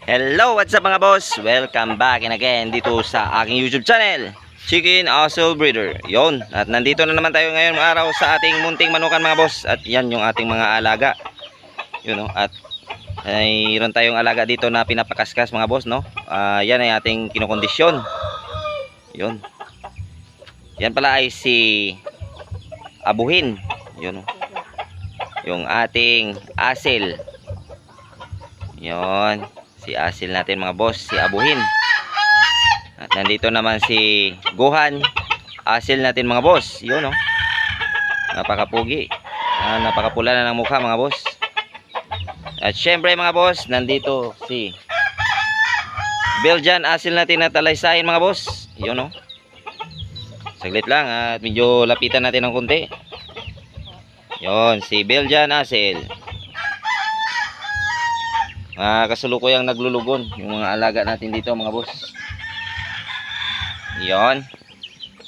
Hello, what's up mga boss? Welcome back and again dito sa aking YouTube channel, Chicken Hustle Breeder. Yon, at nandito na naman tayo ngayon araw sa ating munting manukan mga boss. At yan yung ating mga alaga. Yun, no? At mayroon tayong alaga dito na pinapakaskas mga boss, no? Yan ay ating kinokondisyon. Yun. Yan pala ay si Abuhin. Yun, no? Yung ating asil. Yon, si asil natin mga boss, si Abuhin. At nandito naman si Gohan, asil natin mga boss. Yun, no? Napakapugi. Napakapula na ng mukha mga boss. At syempre mga boss, nandito si Belgian asil natin na talaysayin mga boss. Yun, no? Saglit lang at medyo lapitan natin ng konti. Yon, si Belgian asil. Kasulukuyang naglulugon yung mga alaga natin dito mga boss. Yon.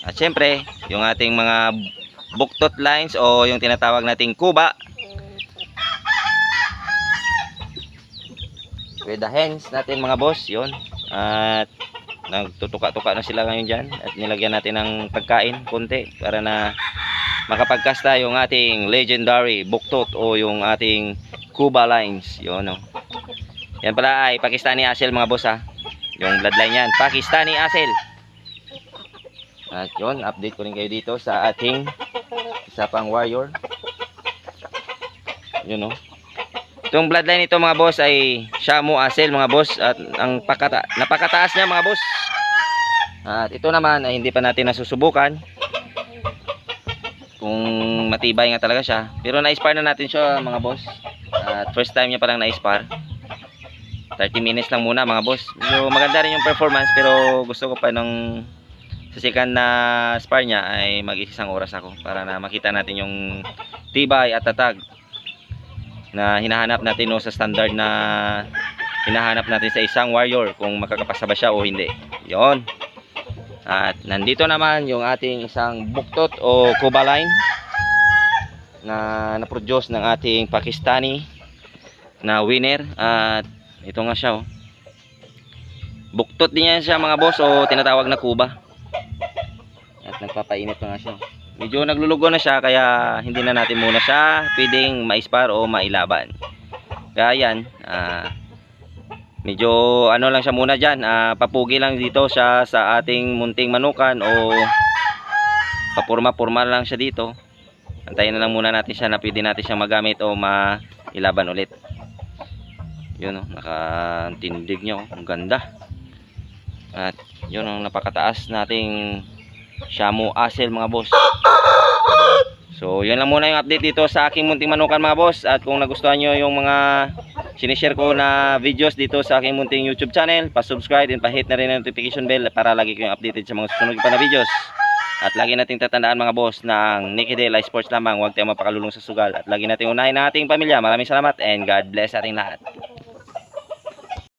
At syempre, yung ating mga buktot lines o yung tinatawag nating kuba with the hens natin mga boss. Yon. At nagtutuka-tuka na sila ngayon dyan. At nilagyan natin ng pagkain konti para na makapagkasta yung ating legendary buktot o yung ating kuba lines. Yon, no? Yan pala ay Pakistani asil mga boss, ha. Yung bloodline yan, Pakistani asil. At yun, update ko rin kayo dito sa ating isa pang warrior. Yun, no? Itong bloodline nito mga boss ay Shamu asil mga boss. At ang napakataas niya mga boss. At ito naman ay hindi pa natin nasusubukan kung matibay nga talaga siya. Pero na-spar na natin siya mga boss. At first time niya palang na-spar. 30 minutes lang muna mga boss. So, maganda rin yung performance, pero gusto ko pa nung sa second na spar niya ay mag-isang oras ako para na makita natin yung tibay at tatag na hinahanap natin, no, sa standard na hinahanap natin sa isang warrior, kung makakapasa ba siya o hindi. Yon. At nandito naman yung ating isang buktot o kuba line na na-produce ng ating Pakistani na winner. At ito nga siya, oh. Buktot din yan siya mga boss, o tinatawag na kuba. At nagpapainit pa nga siya. Medyo naglulugo na siya, kaya hindi na natin muna siya pwedeng maispar o mailaban. Kaya yan, medyo ano lang siya muna dyan, papugi lang dito siya sa ating munting manukan, o papurma-purma lang siya dito. Antayin na lang muna natin siya na pwede natin siyang magamit o mailaban ulit. Yun, oh, nakatindig nyo, ang ganda. At yun ang napakataas nating Shamu asil mga boss. So yun lang muna yung update dito sa aking munting manukan mga boss. At kung nagustuhan nyo yung mga sinishare ko na videos dito sa aking munting YouTube channel, pa-subscribe and pa-hit na rin ang notification bell para lagi kayong updated sa mga susunod pa na videos. At lagi nating tatandaan mga boss na ang Nicky Day Life Sports lamang, huwag tayong mapakalulong sa sugal. At lagi nating unahin ang ating pamilya. Maraming salamat and God bless ating lahat.